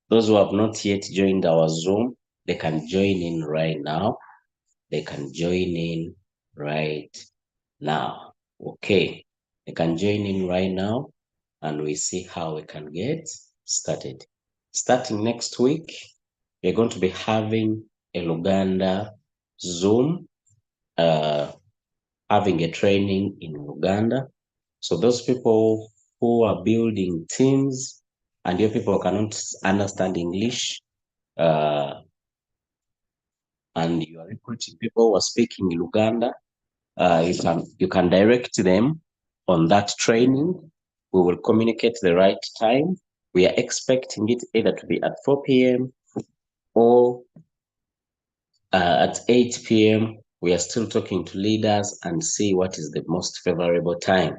Those who have not yet joined our Zoom, they can join in right now. They can join in right now. Okay. They can join in right now and we see how we can get started. Starting next week, we're going to be having a Luganda Zoom, having a training in Luganda. So those people who are building teams and your people cannot understand English, and you are recruiting people who are speaking Luganda, you can direct them on that training. We will communicate the right time. We are expecting it either to be at 4 p.m. or at 8 p.m. We are still talking to leaders and see what is the most favorable time.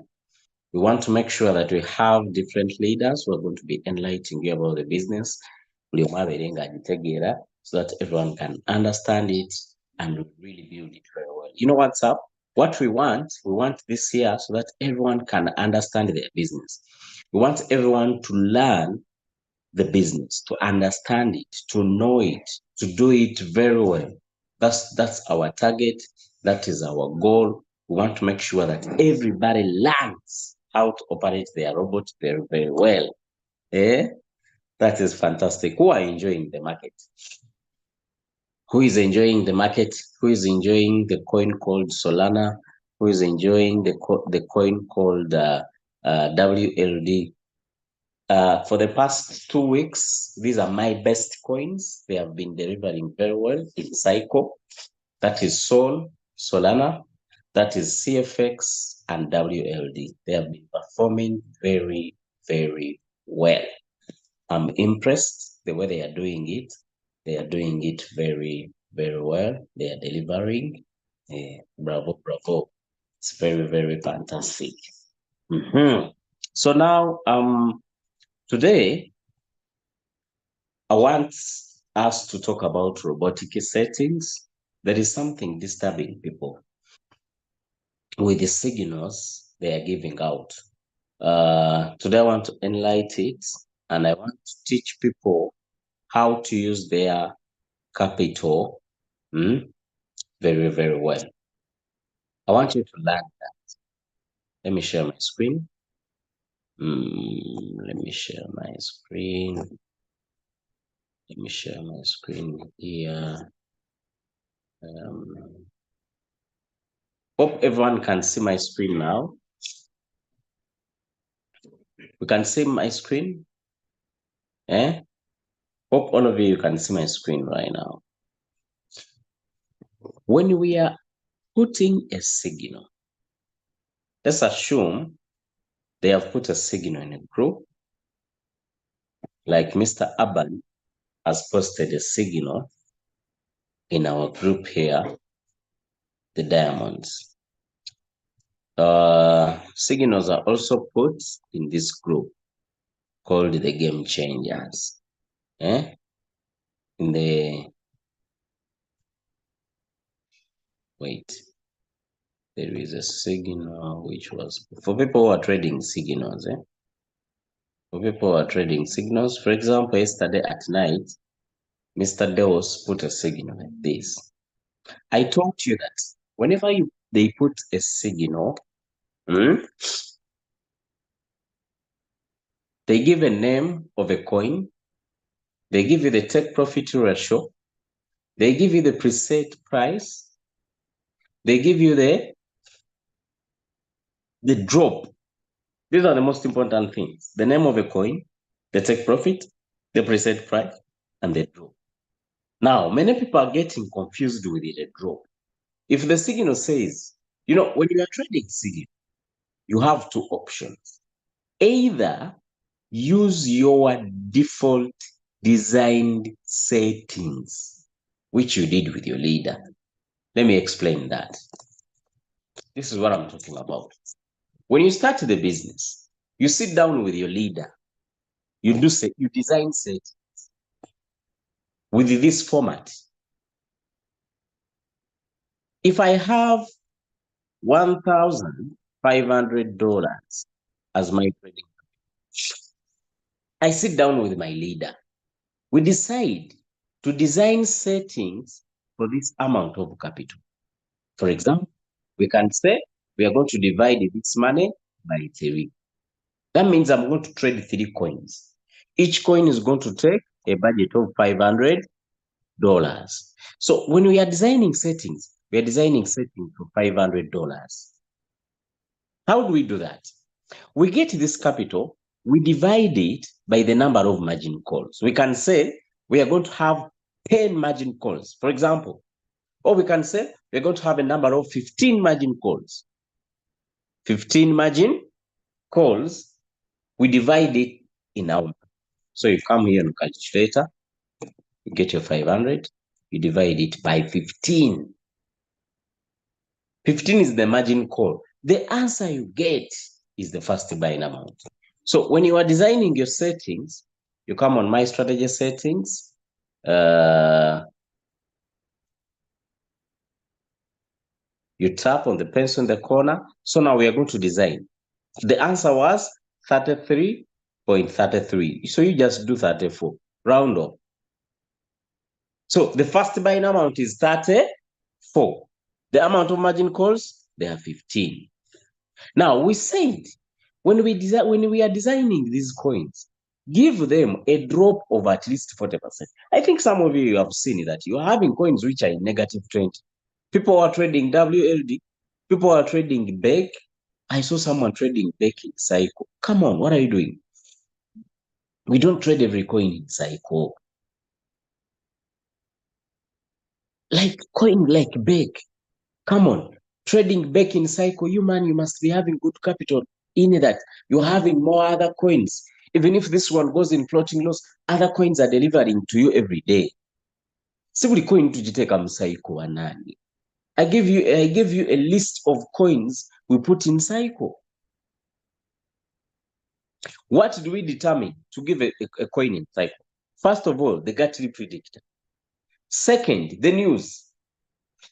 We want to make sure that we have different leaders who are going to be enlightening you about the business, so that everyone can understand it and really build it very well. You know what's up? What we want this year so that everyone can understand their business. We want everyone to learn the business, to understand it, to know it, to do it very well. That's our target. That is our goal. We want to make sure that everybody learns how to operate their robot very, very well. Eh? That is fantastic. Who are enjoying the market? Who is enjoying the market? Who is enjoying the coin called Solana? Who is enjoying the coin called WLD? For the past 2 weeks, these are my best coins. They have been delivering very well in Cycle. That is Sol, Solana, that is CFX, and WLD. They have been performing very, very well. I'm impressed the way they are doing it. They are doing it very, very well. They are delivering. Bravo, bravo. It's very, very fantastic. So now, today, I want us to talk about robotic settings. There is something disturbing people with the signals they are giving out. Today, I want to enlighten it and I want to teach people how to use their capital very, very well. I want you to learn that. Let me share my screen. Let me share my screen. Let me share my screen here. Hope everyone can see my screen now. You can see my screen? Eh? Hope all of you can see my screen right now. When we are putting a signal, let's assume they have put a signal in a group, like Mr. Urban has posted a signal in our group here, the Diamonds. Signals are also put in this group called the Game Changers. In the wait, there is a signal which was for people who are trading signals. For people who are trading signals, for example, yesterday at night, Mr. Deos put a signal like this. I told you that whenever they put a signal, they give a name of a coin, they give you the take profit ratio, they give you the preset price, they give you the drop. These are the most important things. The name of a coin, the take profit, the preset price, and the drop. Now, many people are getting confused with the drop. If the signal says, when you are trading signal, you have two options. Either use your default designed settings, which you did with your leader. Let me explain that. This is what I'm talking about. When you start the business, you sit down with your leader, you design settings with this format. If I have $1,500 as my trading, I sit down with my leader. We decide to design settings for this amount of capital. For example, we can say we are going to divide this money by 3. That means I'm going to trade 3 coins. Each coin is going to take a budget of $500. So when we are designing settings, we are designing settings for $500. How do we do that? We get this capital, we divide it by the number of margin calls. We can say we are going to have 10 margin calls, for example, or we can say we're going to have a number of 15 margin calls. 15 margin calls, we divide it in our. So you come here on calculator, you get your 500, you divide it by 15. 15 is the margin call. The answer you get is the first buying amount. So when you are designing your settings, you come on My Strategy Settings. You tap on the pencil in the corner. So now we are going to design. The answer was 33.33. So you just do 34. Round up. So the first buying amount is 34. The amount of margin calls, they are 15. Now we said when we are designing these coins, give them a drop of at least 40%. I think some of you have seen that you are having coins which are in negative 20. People are trading WLD, people are trading BEC. I saw someone trading BEC in cycle. Come on, what are you doing? We don't trade every coin in cycle. Like coin like BEC. Come on, trading BEC in cycle, you must be having good capital in that. You're having more other coins. Even if this one goes in floating loss, other coins are delivering to you every day. Simply coin to jiteka mcycle anani. I gave you a list of coins we put in cycle. What do we determine to give a coin in cycle? First of all, the Gatli predictor. Second, the news.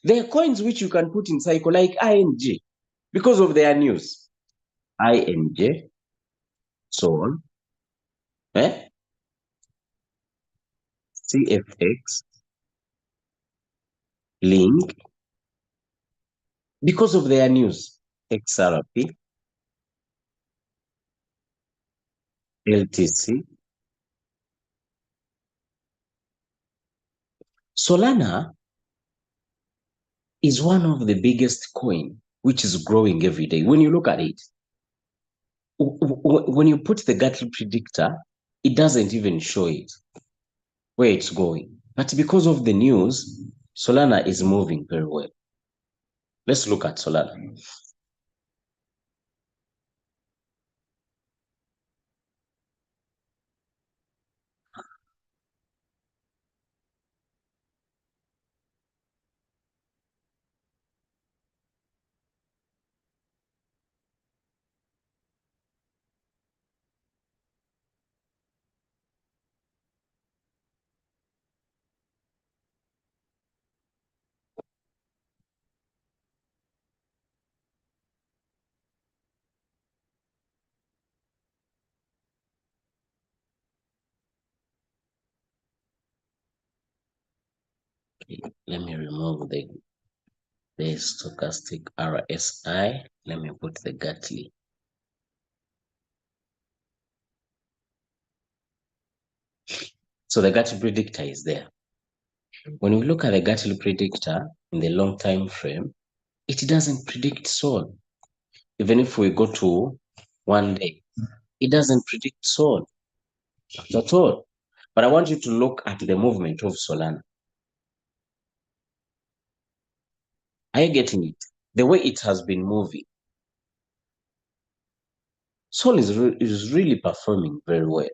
There are coins which you can put in cycle like ING because of their news. ING, Sol, CFX, Link, because of their news. XRP, LTC. Solana is one of the biggest coin which is growing every day. When you look at it, when you put the Gatli predictor, it doesn't even show it where it's going. But because of the news, Solana is moving very well. Let's look at Solana. Okay, let me remove the stochastic RSI. Let me put the Gatli. So the Gatli predictor is there. When we look at the Gatli predictor in the long time frame, it doesn't predict Sol. Even if we go to 1 day, it doesn't predict Sol at all. But I want you to look at the movement of Solana. Are you getting it? The way it has been moving. Sol is really performing very well.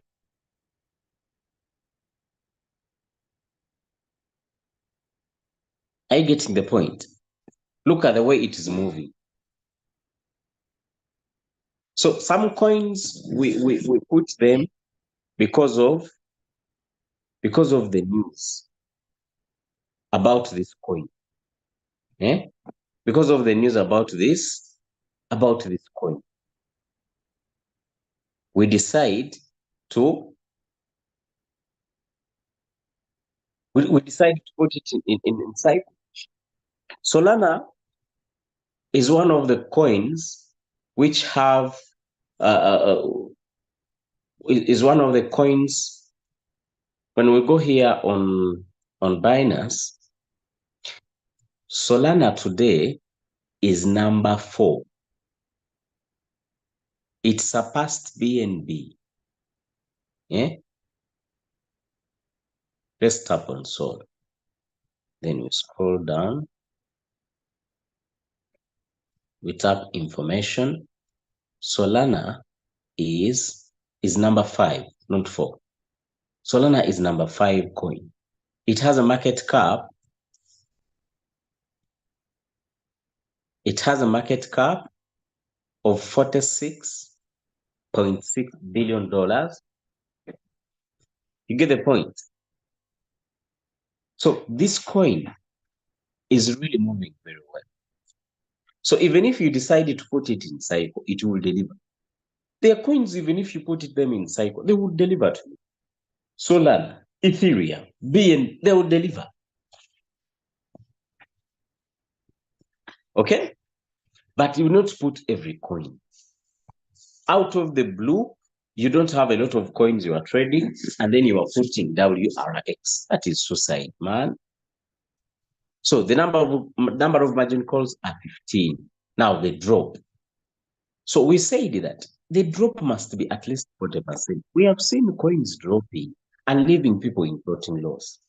Are you getting the point? Look at the way it is moving. So some coins we put them because of the news about this coin. Because of the news about this coin. We decide to We decided to put it in cycle. Solana is one of the coins which have uh, uh, uh, is one of the coins. When we go here on Binance, Solana today is number 4. It surpassed BNB. Yeah? Let's tap on Sol. Then we scroll down. We tap information. Solana is number 5, not 4. Solana is number 5 coin. It has a market cap. It has a market cap of $46.6 billion. You get the point. So this coin is really moving very well. So even if you decided to put it in cycle, it will deliver. There are coins, even if you put them in cycle, they will deliver to you. Solana, Ethereum, BN, they will deliver. Okay? But you will not put every coin. Out of the blue, you don't have a lot of coins you are trading, and then you are putting WRX. That is suicide, man. So the number of margin calls are 15. Now they drop. So we said that the drop must be at least 40%. We have seen coins dropping and leaving people in floating loss.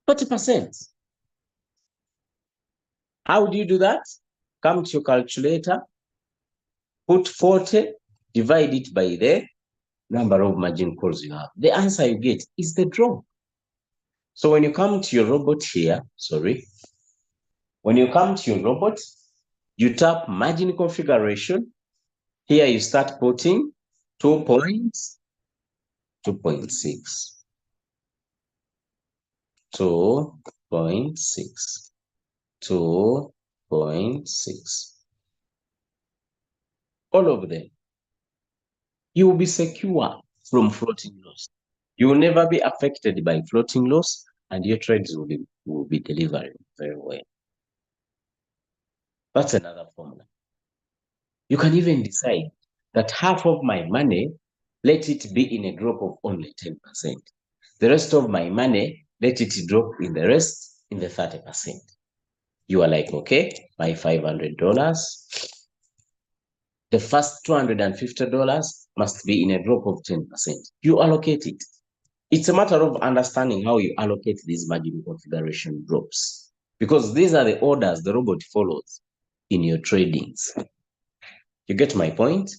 40%. How do you do that? Come to your calculator, put 40, divide it by the number of margin calls you have. The answer you get is the drop. So when you come to your robot here, when you come to your robot, you tap margin configuration. Here you start putting 2.6. 2.6. 2.6. All of them. You will be secure from floating loss. You will never be affected by floating loss, and your trades will be delivering very well. That's another formula. You can even decide that half of my money, let it be in a drop of only 10%. The rest of my money, let it drop in the 30%. You are like, okay, my $500, the first $250 must be in a drop of 10%. You allocate it. It's a matter of understanding how you allocate these margin configuration drops, because these are the orders the robot follows in your tradings. You get my point?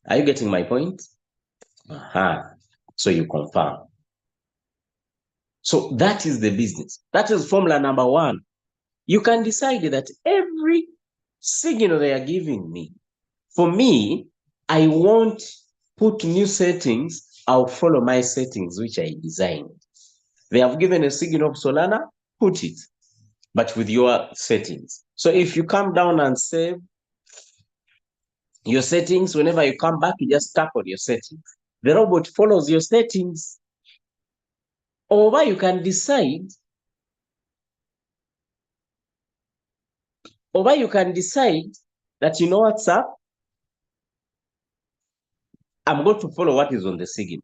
Are you getting my point? So you confirm. So that is the business. That is formula number 1. You can decide that every signal they are giving me, for me, I won't put new settings. I'll follow my settings, which I designed. They have given a signal of Solana, put it, but with your settings. So if you come down and save your settings, whenever you come back, you just tap on your settings. The robot follows your settings. Or you can decide that, you know what's up? I'm going to follow what is on the signal.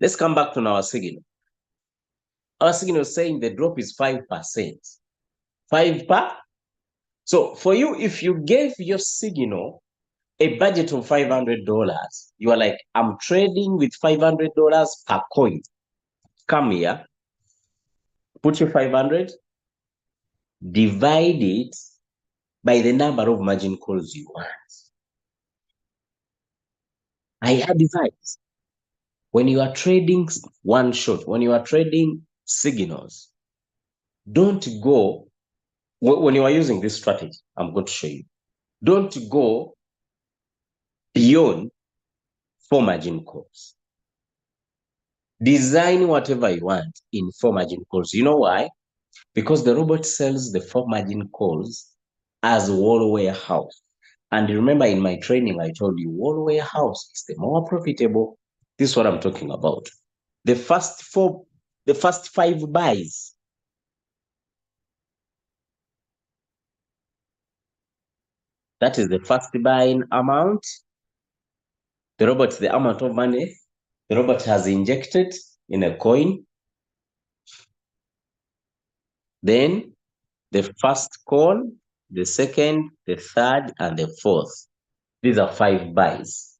Let's come back to our signal. Our signal is saying the drop is 5%. 5%. So for you, if you gave your signal a budget of $500, you are like, I'm trading with $500 per coin. Come here, put your 500, divide it by the number of margin calls you want. I advise, when you are trading one shot, when you are trading signals, don't go, when you are using this strategy, I'm going to show you, don't go beyond 4 margin calls. Design whatever you want in 4 margin calls. You know why? Because the robot sells the 4 margin calls as wall warehouse. And remember, in my training, I told you all warehouse is the more profitable. This is what I'm talking about. The first five buys. That is the first buying amount. The robot, the amount of money the robot has injected in a coin. Then the first call, the second, the third, and the fourth. These are five buys.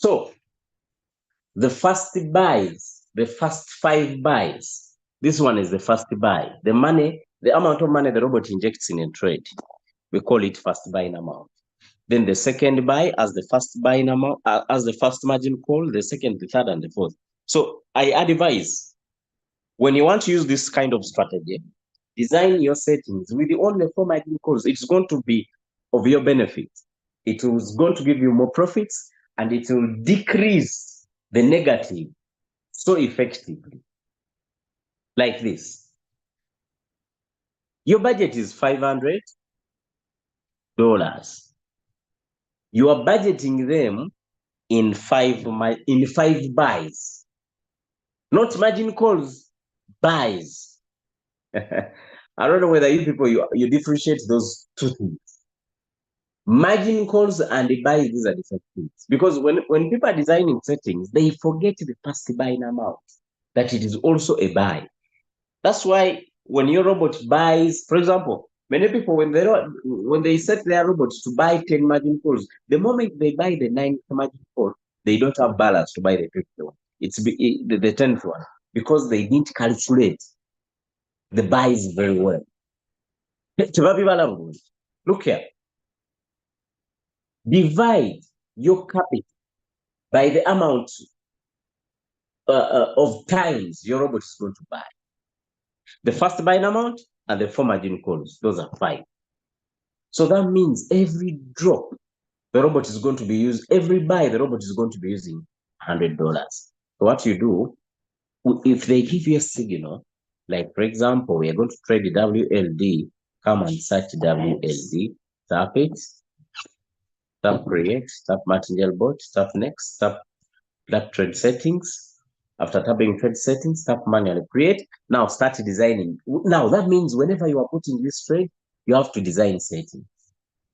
So the first buys, the first five buys. This one is the first buy. The money, the amount of money the robot injects in a trade, we call it first buying amount. Then the second buy as the first buying amount, as the first margin call, the second, the third, and the fourth. So I advise, when you want to use this kind of strategy, design your settings with the only four margin calls. It's going to be of your benefit. It is going to give you more profits, and it will decrease the negative so effectively. Like this. Your budget is $500. You are budgeting them in five buys, not margin calls, buys. I don't know whether you people you differentiate those two things. Margin calls and the buys, these are different things. Because when people are designing settings, they forget the first buying amount, that it is also a buy. That's why when your robot buys, for example, many people when they set their robots to buy 10 margin calls, the moment they buy the 9th margin call, they don't have balance to buy the 5th one. It's the 10th one, because they didn't calculate the buys very well. Look here. Divide your capital by the amount of times your robot is going to buy. The first buying amount and the four margin calls, those are 5. So that means every drop the robot is going to be using, every buy the robot is going to be using $100. So what you do, if they give you a signal, like for example, we are going to trade WLD, come and search WLD, tap it, tap create, tap martingale bot, tap next, tap trade settings. After tapping trade settings, tap manually create. Now start designing. Now that means whenever you are putting this trade, you have to design settings.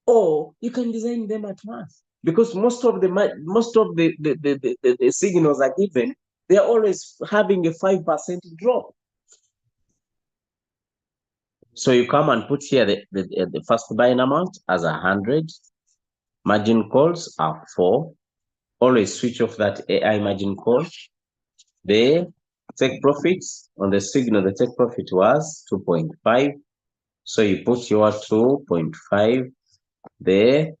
Or you can design them at once, because most of the signals are given, they are always having a 5% drop. So you come and put here the first buying amount as 100. Margin calls are 4. Always switch off that AI margin call. The take profits on the signal, the take profit was 2.5. So you put your 2.5 there.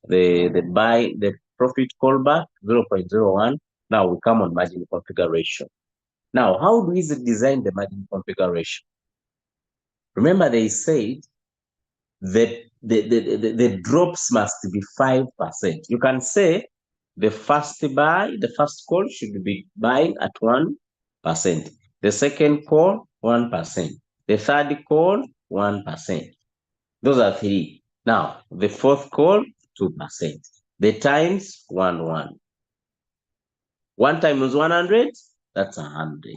The profit callback 0.01. Now we come on margin configuration. Now, how do we design the margin configuration? Remember, they said that the drops must be 5%. You can say the first buy, the first call should be buying at 1%. The second call, 1%. The third call, 1%. Those are 3. Now, the fourth call, 2%. The times, 1. 1 times 100, that's 100.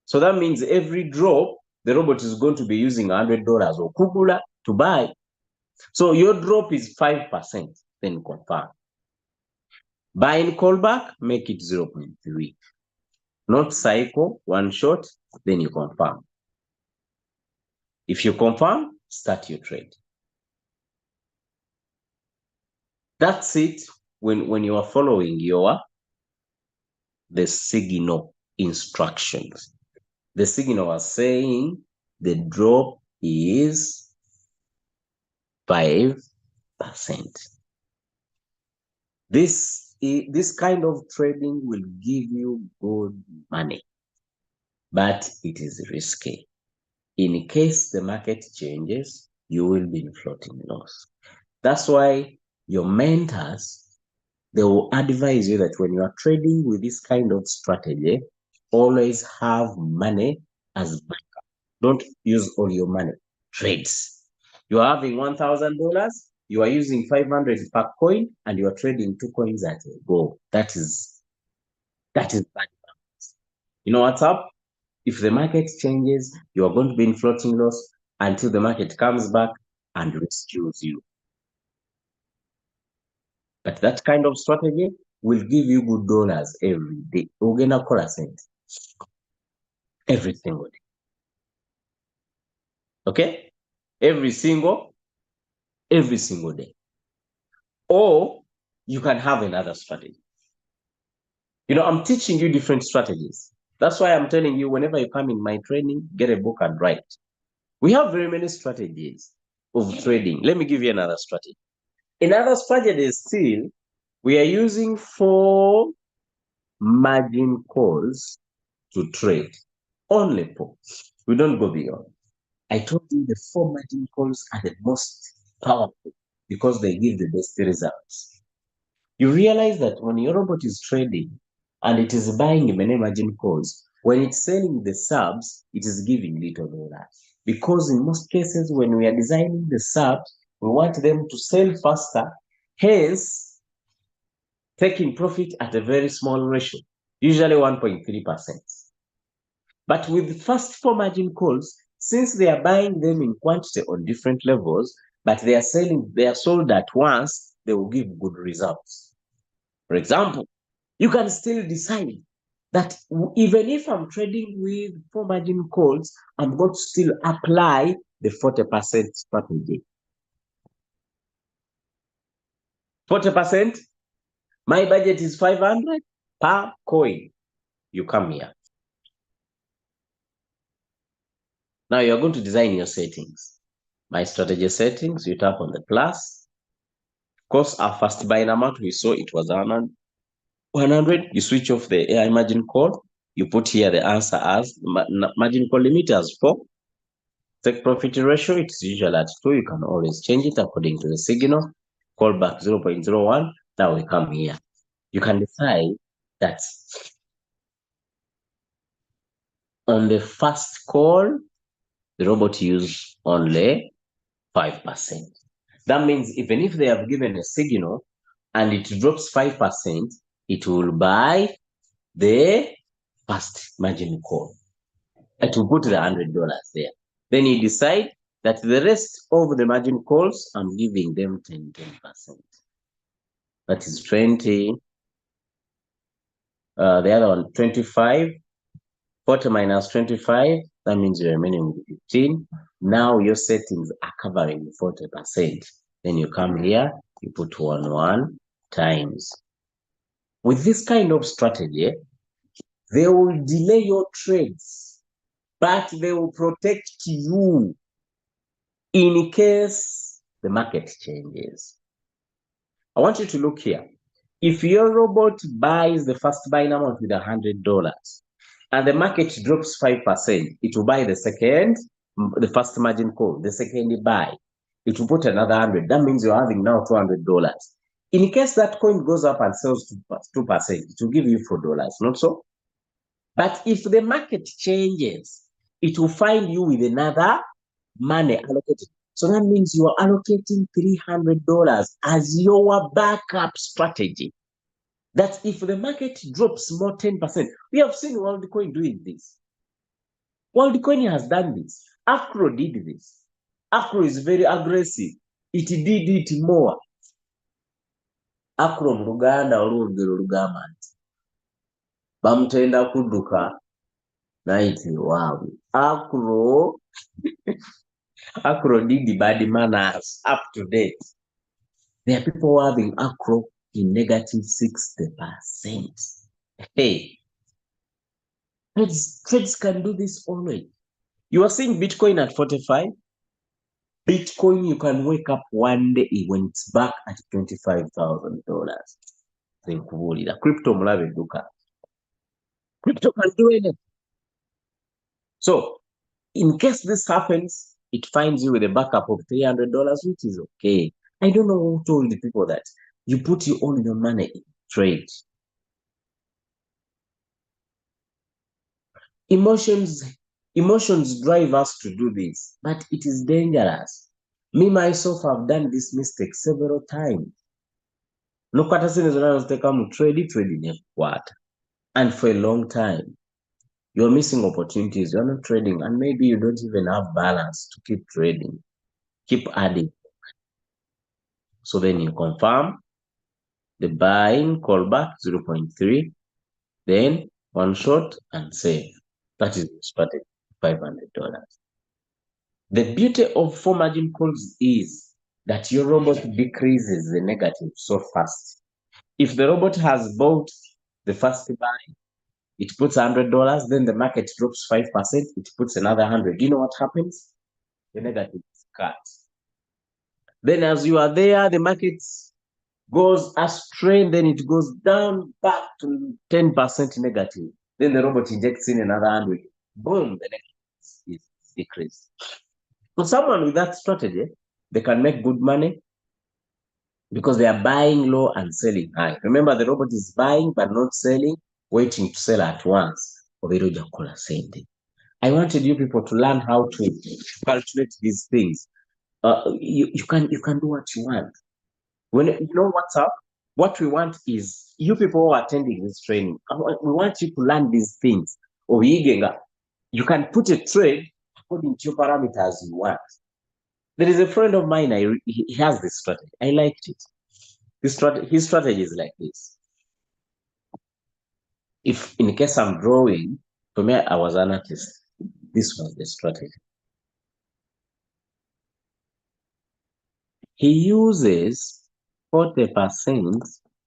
So that means every drop, the robot is going to be using $100 or kugula to buy. So your drop is 5%, then confirm. Buying callback, make it 0.3. Not cycle, one shot, then you confirm. If you confirm, start your trade. That's it when you are following the signal instructions. The signal was saying the drop is 5%. This this kind of trading will give you good money, but it is risky. In case the market changes, you will be in floating loss. That's why your mentors, they will advise you that when you are trading with this kind of strategy, always have money as backup. Don't use all your money. Trades. You are having $1,000, you are using 500 per coin, and you are trading 2 coins at a go. That is bad. You know what's up? If the market changes, you are going to be in floating loss until the market comes back and rescues you. But that kind of strategy will give you good dollars every day. Ugenda kola sente every single day. Okay? Every single day. Or you can have another strategy. You know, I'm teaching you different strategies. That's why I'm telling you, whenever you come in my training, get a book and write. We have very many strategies of trading. Let me give you another strategy. Another strategy is still, we are using 4 margin calls to trade. Only 4. We don't go beyond. I told you the 4 margin calls are the most powerful because they give the best results. You realize that when your robot is trading and it is buying many margin calls, when it's selling the subs, it is giving little dollars. Because in most cases, when we are designing the subs, we want them to sell faster, hence taking profit at a very small ratio, usually 1.3%. But with the first 4 margin calls, since they are buying them in quantity on different levels, but they are sold at once, they will give good results. For example, you can still decide that even if I'm trading with 4 margin calls, I'm going to still apply the 40% strategy. 40%, my budget is 500 per coin. You come here. Now you're going to design your settings. My strategy settings, you tap on the plus. Of course, our first buying amount, we saw it was 100. You switch off the AI margin call. You put here the answer as margin call limit as 4. Take profit ratio, it's usually at 2. You can always change it according to the signal. Call back 0.01. Now we come here. You can decide that on the first call, the robot use only 5%. That means even if they have given a signal and it drops 5%, it will buy the first margin call. It will put the $100 there. Then you decide that the rest of the margin calls, I'm giving them 10%. That is 20. The other one, 25. 40 minus 25, that means you're remaining with 15. Now your settings are covering 40%. Then you come here, you put 1 times. With this kind of strategy, they will delay your trades, but they will protect you in case the market changes. I want you to look here. If your robot buys the first buying amount with $100 and the market drops 5%, it will buy the first margin call, the second buy. It will put another 100. That means you're having now $200. In case that coin goes up and sells 2%, it will give you $4, not so? But if the market changes, it will find you with another money allocated. So that means you are allocating $300 as your backup strategy. That if the market drops more 10%, we have seen WorldCoin doing this. WorldCoin has done this. Acro did this. Acro is very aggressive. It did it more. Acro mu Luganda olwogero lugamba nti bamutenda kudduka naiti waabwe. Acro did bad manners up to date. There are people having Acro in negative 60%. Hey, trades can do this always. You are seeing Bitcoin at 45. Bitcoin, you can wake up one day when it's back at $25,000. Nkubuulira. Crypto mulabe edduka. Crypto can do anything. So, in case this happens, it finds you with a backup of $300, which is okay. I don't know who told the people that you put all your money in trade. Emotions drive us to do this, but it is dangerous. Me, myself, have done this mistake several times. Look at us in the trading what? And for a long time, you're missing opportunities. You're not trading, and maybe you don't even have balance to keep trading. Keep adding. So then you confirm the buying callback 0.3, then one shot and save. That is the strategy, $500. The beauty of 4 margin calls is that your robot decreases the negative so fast. If the robot has bought the first buy, it puts $100, then the market drops 5%, it puts another 100. Do you know what happens? The negative is cut. Then as you are there, the market goes astray, then it goes down back to 10% negative. Then the robot injects in another 100. Boom, the negative is decreased. So someone with that strategy, they can make good money because they are buying low and selling high. Remember, the robot is buying but not selling, waiting to sell at once. I wanted you people to learn how to calculate these things. You can do what you want. When you know what's up, what we want is you people who are attending this training. We want you to learn these things. You can put a trade according to your parameters you want. There is a friend of mine. He has this strategy. I liked it. His strategy is like this. If in case I'm drawing, for me, I was an artist. This was the strategy. He uses 40%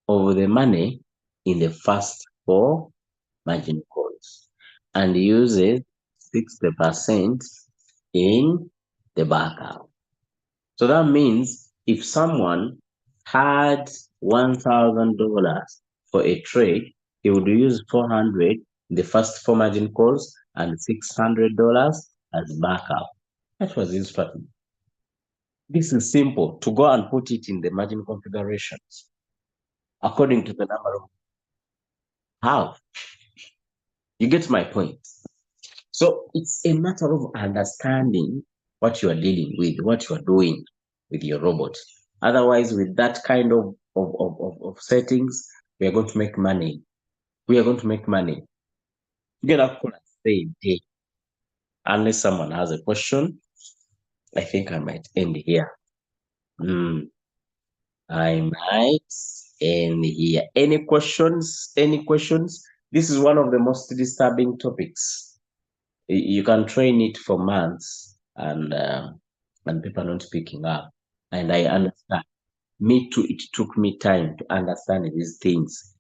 of the money in the first 4 margin calls and uses 60% in the backup. So that means if someone had $1,000 for a trade, he would use 400 the first 4 margin calls and $600 as backup. That was his strategy. This is simple to go and put it in the margin configurations according to the number of how. You get my point. So it's a matter of understanding what you are dealing with, what you are doing with your robot. Otherwise, with that kind of settings, we are going to make money. We are going to make money. Get up and say, hey, unless someone has a question, I think I might end here. I might end here. Any questions? Any questions? This is one of the most disturbing topics. You can train it for months and people are not picking up. And I understand. Me too, it took me time to understand these things.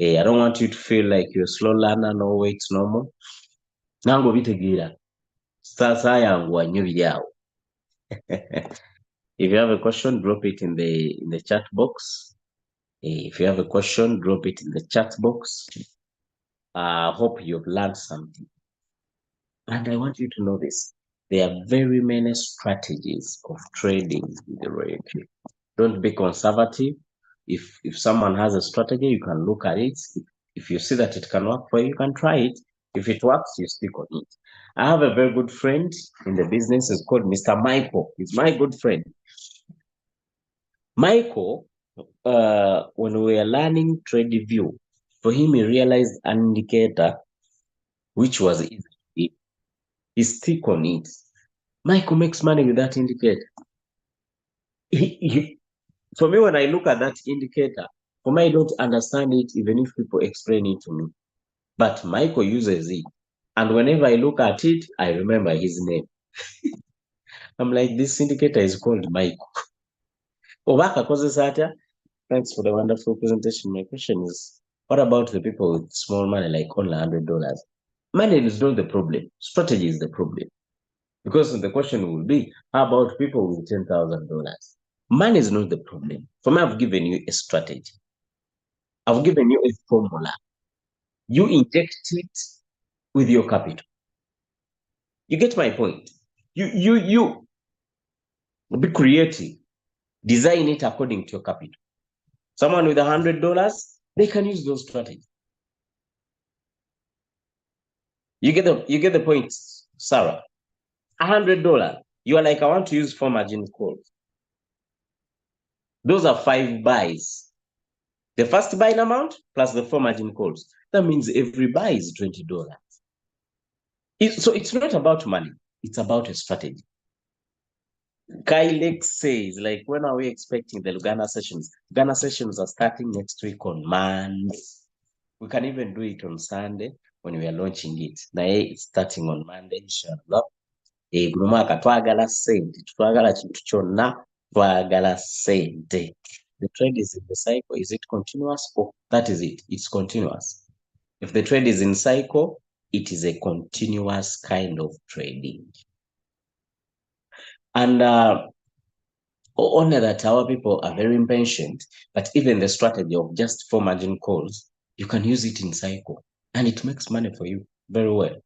I don't want you to feel like you're a slow learner, no way, it's normal. Nango bitegira. Sasa yangu wanyo bidao. If you have a question, drop it in the chat box. If you have a question, drop it in the chat box. I hope you've learned something. And I want you to know this. There are very many strategies of trading in the Reiki. Don't be conservative. If someone has a strategy, you can look at it. If you see that it can work for you, you can try it. If it works, you stick on it. I have a very good friend in the business. It's called Mr. Michael. He's my good friend. Michael, when we were learning trade view, for him, he realized an indicator which was easy. He stick on it. Michael makes money with that indicator. For me, when I look at that indicator, for me, I don't understand it even if people explain it to me. But Michael uses it. And whenever I look at it, I remember his name. I'm like, this indicator is called Michael. Obaka Kozesata, thanks for the wonderful presentation. My question is, what about the people with small money, like only $100? Money is not the problem. Strategy is the problem. Because the question will be, how about people with $10,000? Money is not the problem. For me, I've given you a strategy. I've given you a formula. You inject it with your capital. You get my point. You be creative. Design it according to your capital. Someone with $100, they can use those strategies. You get the point, Sarah. $100. You are like, I want to use 4 margin calls. Those are 5 buys. The first buying amount plus the 4 margin calls. That means every buy is $20. So it's not about money. It's about a strategy. Kylek says, like, when are we expecting the Lugana sessions? Lugana sessions are starting next week on Monday. We can even do it on Sunday when we are launching it. Now it's starting on Monday, inshallah. Guno mwaka twagala sente, twagala kintu kyonna, twagala sente. The trend is in the cycle. Is it continuous? Oh, that is it. It's continuous. If the trend is in cycle, it is a continuous kind of trading. And only that our people are very impatient, but even the strategy of just 4 margin calls, you can use it in cycle and it makes money for you very well.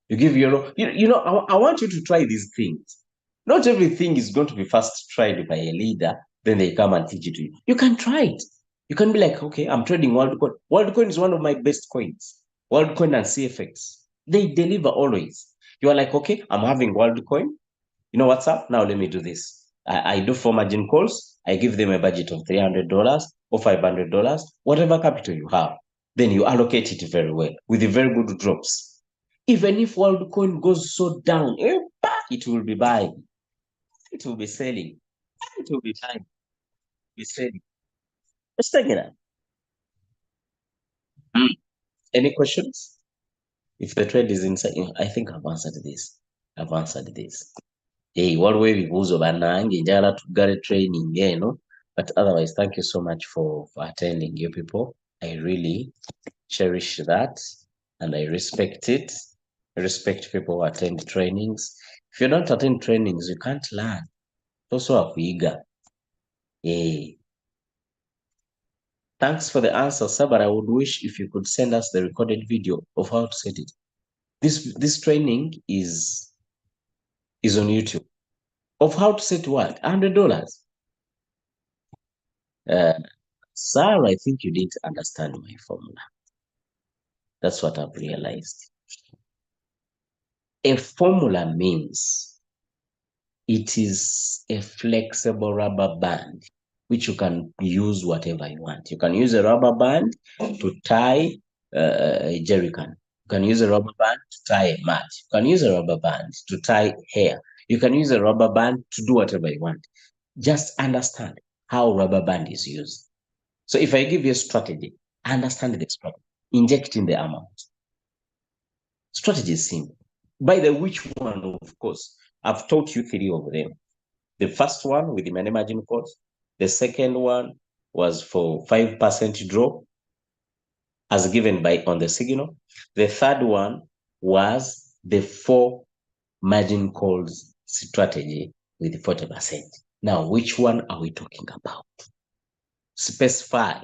You give I want you to try these things. Not everything is going to be first tried by a leader, then they come and teach it to you. You can try it. You can be like, okay, I'm trading WorldCoin. WorldCoin is one of my best coins. WorldCoin and CFX. They deliver always. You are like, okay, I'm having WorldCoin. You know what's up? Now let me do this. I do 4 margin calls. I give them a budget of $300 or $500, whatever capital you have. Then you allocate it very well with the very good drops. Even if WorldCoin goes so down, it will be buying. It will be selling. It will be buying. Be selling. Just take it out. Any questions? If the trade is inside, I think I've answered this. I've answered this. Hey, waliwo ebibuuzo bannange njagala tuggale training eno, but otherwise thank you so much for attending, you people. I really cherish that and I respect it. I respect people who attend trainings. If you don't attend trainings, you can't learn. Also akuyiga. Hey. Thanks for the answer, sir, but I would wish if you could send us the recorded video of how to set it. This training is on YouTube. Of how to set what? $100. Sir, I think you didn't understand my formula. That's what I've realized. A formula means it is a flexible rubber band, which you can use whatever you want. You can use a rubber band to tie a jerry can. You can use a rubber band to tie a mat. You can use a rubber band to tie hair. You can use a rubber band to do whatever you want. Just understand how rubber band is used. So if I give you a strategy, understand the strategy, inject in the amount. Strategy is simple. By the which one, of course, I've taught you 3 of them. The first one with the money margin calls. The second one was for 5% draw as given by on the signal. The third one was the 4 margin calls strategy with 40%. Now, which one are we talking about? Specify.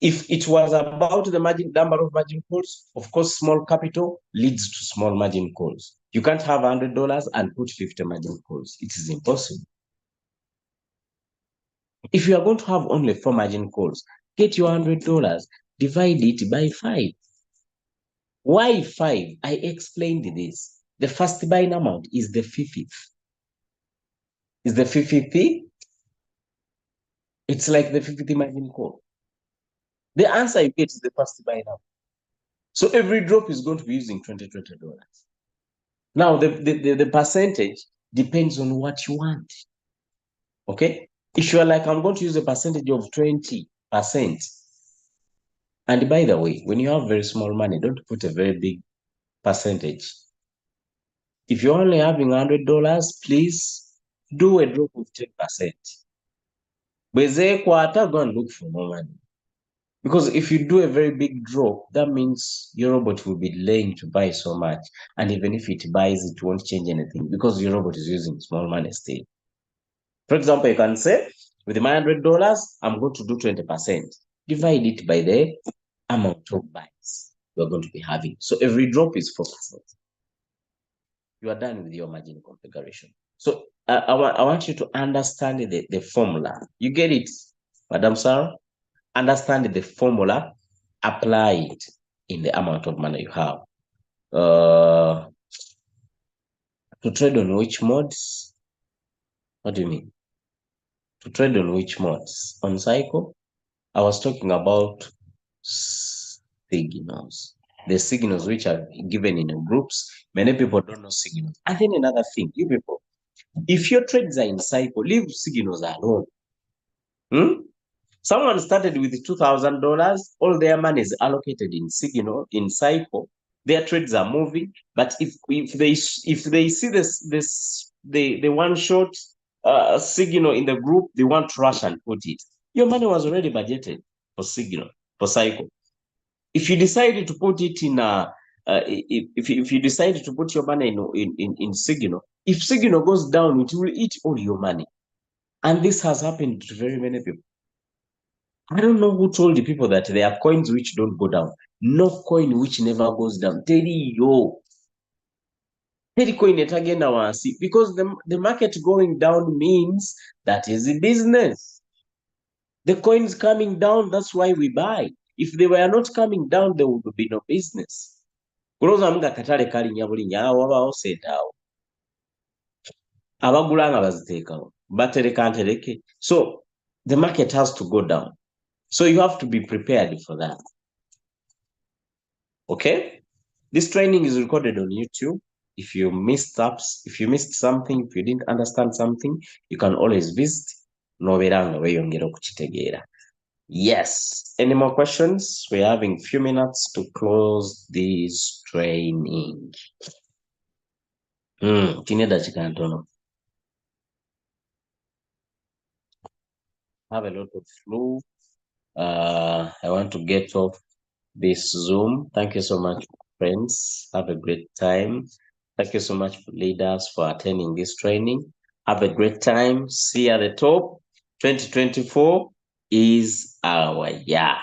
If it was about the number of margin calls, of course, small capital leads to small margin calls. You can't have $100 and put 50 margin calls. It is impossible. If you are going to have only 4 margin calls, get your $100, divide it by 5. Why 5? I explained this. The first buying amount is the 50th. Is the 50th? It's like the 50th margin call. The answer you get is the first buying amount. So every drop is going to be using $20. Now, the percentage depends on what you want. Okay? If you're like, I'm going to use a percentage of 20%. And by the way, when you have very small money, don't put a very big percentage. If you're only having $100, please do a drop of 10%. Go and look for more money. Because if you do a very big drop, that means your robot will be delaying to buy so much. And even if it buys, it won't change anything because your robot is using small money still. For example, you can say, With my $100, I'm going to do 20%. Divide it by the amount of buys you're going to be having. So every drop is 4%. You are done with your margin configuration. So I want you to understand the formula. You get it, Madam Sarah? Understand the formula, apply it in the amount of money you have. To trade on which modes? What do you mean? To trade on which modes? On cycle? I was talking about signals. The signals which are given in groups. Many people don't know signals. And then another thing, you people, if your trades are in cycle, leave signals alone. Someone started with $2,000. All their money is allocated in signal, in cycle. Their trades are moving. But if they see the one short signal in the group, they want to rush and put it. Your money was already budgeted for signal, for cycle. If you decided to put it in if you decided to put your money in signal, if signal goes down, it will eat all your money. And this has happened to very many people. I don't know who told the people that there are coins which don't go down. No coin which never goes down. Teri yo. Teri coin etagenda wansi. Because the market going down means that is a business. The coins coming down, that's why we buy. If they were not coming down, there would be no business. Kuloza mga katale kalinya bulinya wabaawo sente awo. Abagula nga baziteekawo. Batereka ntereke. So the market has to go down. So you have to be prepared for that. Okay? This training is recorded on YouTube. If you missed something, if you didn't understand something, you can always visit Noberanga weyongera okukitegeera. Yes. Any more questions? We're having few minutes to close this training. Tine dakika ntono. Have a lot of flu. I want to get off this Zoom. Thank you so much, friends. Have a great time. Thank you so much, leaders, for attending this training. Have a great time. See you at the top. 2024 is our year.